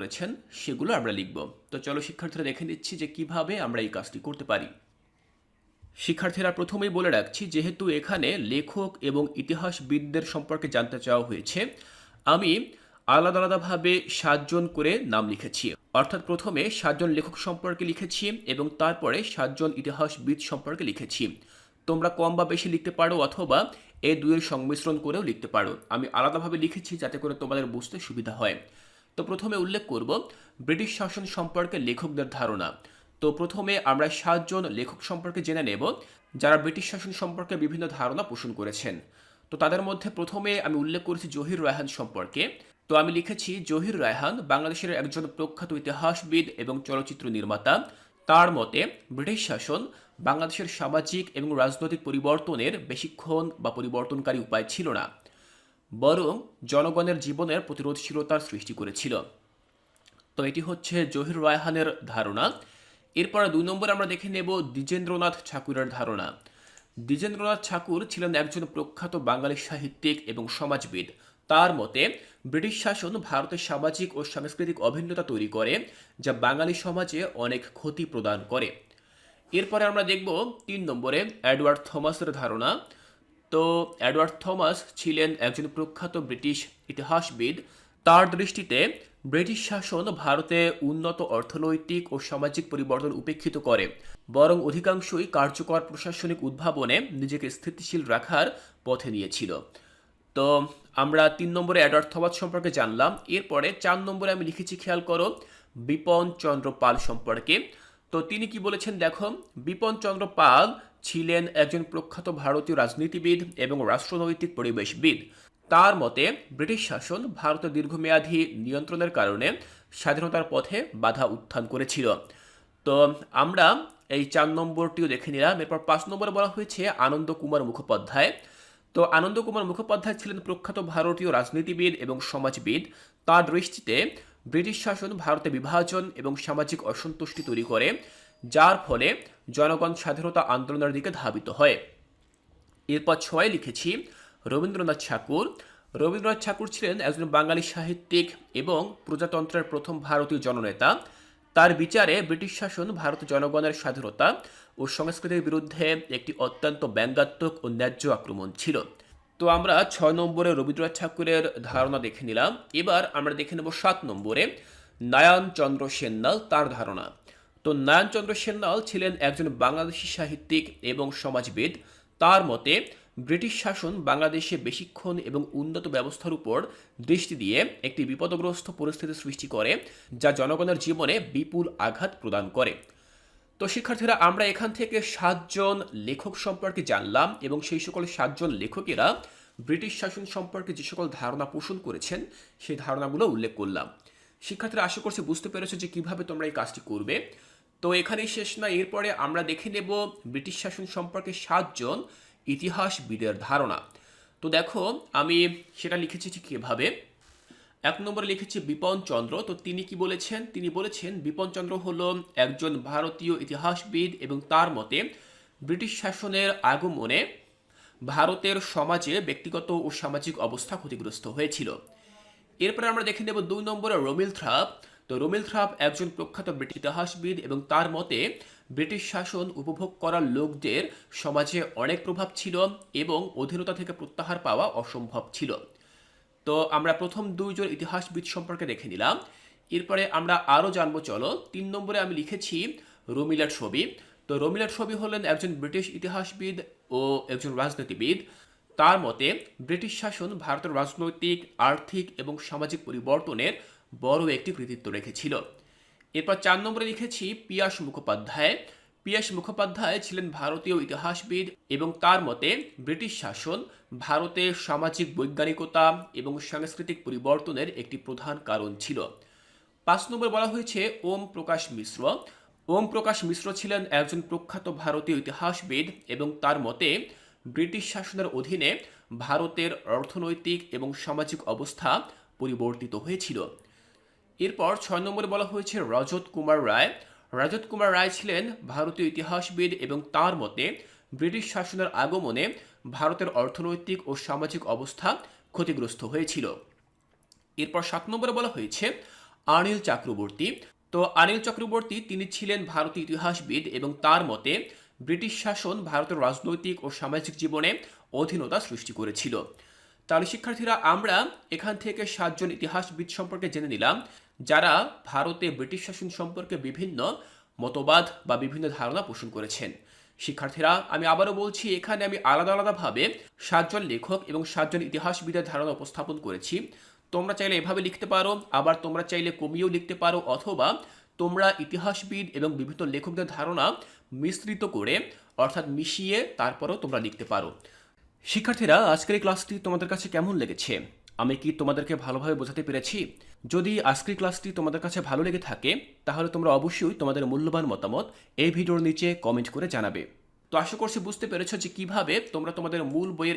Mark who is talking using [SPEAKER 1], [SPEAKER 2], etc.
[SPEAKER 1] করেছেন সেগুলো আমরা লিখব। তো চলো শিক্ষার্থীরা দেখে নিচ্ছি যে কিভাবে আমরা এই কাজটি করতে পারি। শিক্ষার্থীরা প্রথমেই বলে রাখছি, যেহেতু এখানে লেখক এবং ইতিহাসবিদদের সম্পর্কে জানতে চাওয়া হয়েছে, আমি আলাদা আলাদাভাবে 7 জন করে নাম লিখেছি। অর্থাৎ প্রথমে 7 জন লেখক সম্পর্কে লিখেছি এবং তারপরে 7 জন ইতিহাসবিদ সম্পর্কে লিখেছি। তোমরা কম বা বেশি লিখতে পারো অথবা এই দুইয়ের সংমিশ্রণ করেও লিখতে পারো। আমি আলাদাভাবে লিখেছি যাতে করে তোমাদের বুঝতে সুবিধা হয়। তো প্রথমে উল্লেখ করব ব্রিটিশ শাসন সম্পর্কে লেখকদের ধারণা। তো প্রথমে আমরা 7 জন লেখক সম্পর্কে জেনে নেব যারা ব্রিটিশ শাসন সম্পর্কে বিভিন্ন ধারণা পোষণ করেছেন। তো তাদের মধ্যে প্রথমে আমি উল্লেখ করেছি জহির রায়হান সম্পর্কে। তো আমি লিখেছি, জহির রায়হান বাংলাদেশের একজন প্রখ্যাত ইতিহাসবিদ এবং চলচ্চিত্র নির্মাতা। তার মতে ব্রিটিশ শাসন বাংলাদেশের সামাজিক এবং রাজনৈতিক পরিবর্তনের বেশিক্ষণ বা পরিবর্তনকারী উপায় ছিল না, বরং জনগণের জীবনের প্রতিরোধশীলতার সৃষ্টি করেছিল। তো এটি হচ্ছে জহির রায়হানের ধারণা। এরপর 2 নম্বরে আমরা দেখে নেব দ্বিজেন্দ্রনাথ ঠাকুরের ধারণা। দ্বিজেন্দ্রনাথ ঠাকুর ছিলেন একজন প্রখ্যাত বাঙালি সাহিত্যিক এবং সমাজবিদ। তার মতে ব্রিটিশ শাসন ভারতের সামাজিক ও সাংস্কৃতিক অভিন্নতা তৈরি করে, যা বাঙালি সমাজে অনেক ক্ষতি প্রদান করে। এরপরে আমরা দেখব 3 নম্বরে এডওয়ার্ড থমাসের ধারণা। তো এডওয়ার্ড থমাস ছিলেন একজন প্রখ্যাত ব্রিটিশ ইতিহাসবিদ। তার দৃষ্টিতে ব্রিটিশ শাসন ভারতে উন্নত অর্থনৈতিক ও সামাজিক পরিবর্তন উপেক্ষিত করে, বরং অধিকাংশই কার্যকর প্রশাসনিক উদ্ভাবনে নিজেকে স্থিতিশীল রাখার পথে নিয়েছিল। তো আমরা 3 নম্বরে এডওয়ার্ড থমাস সম্পর্কে জানলাম। এরপরে 4 নম্বরে আমি লিখেছি, খেয়াল করো, বিপিন চন্দ্র পাল সম্পর্কে। তো তিনি কি বলেছেন দেখো, বিপিন চন্দ্র পাল ছিলেন একজন প্রখ্যাত ভারতীয় রাজনীতিবিদ এবং রাষ্ট্রনৈতিক পরিবেশবিদ। তার মতে ব্রিটিশ শাসন ভারতের দীর্ঘমেয়াদী নিয়ন্ত্রণের কারণে স্বাধীনতার পথে বাধা উত্থান করেছিল। তো আমরা এই 4 নম্বরটিও দেখে নিলাম। এরপর 5 নম্বরে বলা হয়েছে আনন্দ কুমার মুখোপাধ্যায়। তো আনন্দ কুমার মুখোপাধ্যায় ছিলেন প্রখ্যাত ভারতীয় রাজনীতিবিদ এবং সমাজবিদ। তার দৃষ্টিতে ব্রিটিশ শাসন ভারতে বিভাজন এবং সামাজিক অসন্তুষ্টি তৈরি করে, যার ফলে জনগণ স্বাধীনতা আন্দোলনের দিকে ধাবিত হয়। এরপর 6 লিখেছি রবীন্দ্রনাথ ঠাকুর। রবীন্দ্রনাথ ঠাকুর ছিলেন একজন বাঙালি সাহিত্যিক এবং প্রজাতন্ত্রের প্রথম ভারতীয় জননেতা। তার বিচারে ব্রিটিশ শাসন ভারতের জনগণের স্বাধীনতা ও সংস্কৃতির বিরুদ্ধে একটি অত্যন্ত ব্যঙ্গাত্মক ও ন্যায্য আক্রমণ ছিল। তো আমরা 6 নম্বরে রবীন্দ্রনাথ ঠাকুরের ধারণা দেখে নিলাম। এবার আমরা দেখে নেব 7 নম্বরে নারায়ণ চন্দ্র সেননাল তার ধারণা। তো নারায়ণ চন্দ্র সেননাল ছিলেন একজন বাংলাদেশি সাহিত্যিক এবং সমাজবিদ। তার মতে ব্রিটিশ শাসন বাংলাদেশে বেশিক্ষণ এবং উন্নত ব্যবস্থার উপর দৃষ্টি দিয়ে একটি বিপদগ্রস্ত পরিস্থিতি সৃষ্টি করে, যা জনগণের জীবনে বিপুল আঘাত প্রদান করে। তো শিক্ষার্থীরা, আমরা এখান থেকে 7 জন লেখক সম্পর্কে জানলাম এবং সেই সকল 7 জন লেখকেরা ব্রিটিশ শাসন সম্পর্কে যে সকল ধারণা পোষণ করেছেন সেই ধারণাগুলো উল্লেখ করলাম। শিক্ষার্থীরা, আশা করছি বুঝতে পেরেছো যে কিভাবে তোমরা এই কাজটি করবে। তো এখানেই শেষ না, এরপরে আমরা দেখে নেব ব্রিটিশ শাসন সম্পর্কে 7 জন ইতিহাসবিদের ধারণা। তো দেখো, আমি সেটা লিখেছি ঠিক কীভাবে। 1 নম্বরে লিখেছি বিপিন চন্দ্র। তো তিনি কি বলেছেন? তিনি বলেছেন বিপিন চন্দ্র হল একজন ভারতীয় ইতিহাসবিদ এবং তার মতে ব্রিটিশ শাসনের আগমনে ভারতের সমাজে ব্যক্তিগত ও সামাজিক অবস্থা ক্ষতিগ্রস্ত হয়েছিল। এরপরে আমরা দেখে নেব 2 নম্বরে রমিল থ্রাপ। তো রমিল থ্রাপ একজন প্রখ্যাত ব্রিটিশ ইতিহাসবিদ এবং তার মতে ব্রিটিশ শাসন উপভোগ করার লোকদের সমাজে অনেক প্রভাব ছিল এবং অধীনতা থেকে প্রত্যাহার পাওয়া অসম্ভব ছিল। তো আমরা প্রথম 2 জন ইতিহাসবিদ সম্পর্কে দেখে নিলাম। এরপরে আমরা আরও জানবো। চলো, 3 নম্বরে আমি লিখেছি রমিলা ছবি। তো রমিলা ছবি হলেন একজন ব্রিটিশ ইতিহাসবিদ ও একজন রাজনীতিবিদ। তার মতে ব্রিটিশ শাসন ভারতের রাজনৈতিক, আর্থিক এবং সামাজিক পরিবর্তনের বড় একটি কৃতিত্ব রেখেছিল। এরপর 4 নম্বরে লিখেছি পিয়াস মুখোপাধ্যায়। পিয়াস মুখোপাধ্যায় ছিলেন ভারতীয় ইতিহাসবিদ এবং তার মতে ব্রিটিশ শাসন ভারতে সামাজিক বৈজ্ঞানিকতা এবং সাংস্কৃতিক পরিবর্তনের একটি প্রধান কারণ ছিল। 5 নম্বরে বলা হয়েছে ওম প্রকাশ মিশ্র। ওম প্রকাশ মিশ্র ছিলেন একজন প্রখ্যাত ভারতীয় ইতিহাসবিদ এবং তার মতে ব্রিটিশ শাসনের অধীনে ভারতের অর্থনৈতিক এবং সামাজিক অবস্থা পরিবর্তিত হয়েছিল। এরপর 6 নম্বরে বলা হয়েছে রজত কুমার রায়। রজত কুমার রায় ছিলেন ভারতীয় ইতিহাসবিদ এবং তার মতে ব্রিটিশ শাসনের আগমনে ভারতের অর্থনৈতিক ও সামাজিক অবস্থা ক্ষতিগ্রস্ত হয়েছিল। এরপর 7 নম্বরে বলা হয়েছে অনিল চক্রবর্তী। তো অনিল চক্রবর্তী তিনি ছিলেন ভারতীয় ইতিহাসবিদ এবং তার মতে ব্রিটিশ শাসন ভারতের রাজনৈতিক ও সামাজিক জীবনে অধীনতা সৃষ্টি করেছিল। তাহলে শিক্ষার্থীরা আমরা এখান থেকে 7 জন ইতিহাসবিদ সম্পর্কে জেনে নিলাম যারা ভারতে ব্রিটিশ শাসন সম্পর্কে বিভিন্ন মতবাদ বা বিভিন্ন ধারণা পোষণ করেছেন। শিক্ষার্থীরা আমি আবারও বলছি, এখানে আমি আলাদা আলাদাভাবে 7 জন লেখক এবং 7 জন ইতিহাসবিদের ধারণা উপস্থাপন করেছি। তোমরা চাইলে এভাবে লিখতে পারো, আবার তোমরা চাইলে কমিয়েও লিখতে পারো, অথবা তোমরা ইতিহাসবিদ এবং বিভিন্ন লেখকদের ধারণা মিশ্রিত করে অর্থাৎ মিশিয়ে তারপরেও তোমরা লিখতে পারো। শিক্ষার্থীরা আজকের এই ক্লাসটি তোমাদের কাছে কেমন লেগেছে? আমি কি তোমাদেরকে ভালোভাবে বোঝাতে পেরেছি? যদি আজকের ক্লাসটি তোমাদের কাছে ভালো লেগে থাকে তাহলে তোমরা অবশ্যই তোমাদের মূল্যবান মতামত এই ভিডিওর নিচে কমেন্ট করে জানাবে। তো আশা করছি বুঝতে পেরেছো যে কিভাবে তোমরা তোমাদের মূল বইয়ের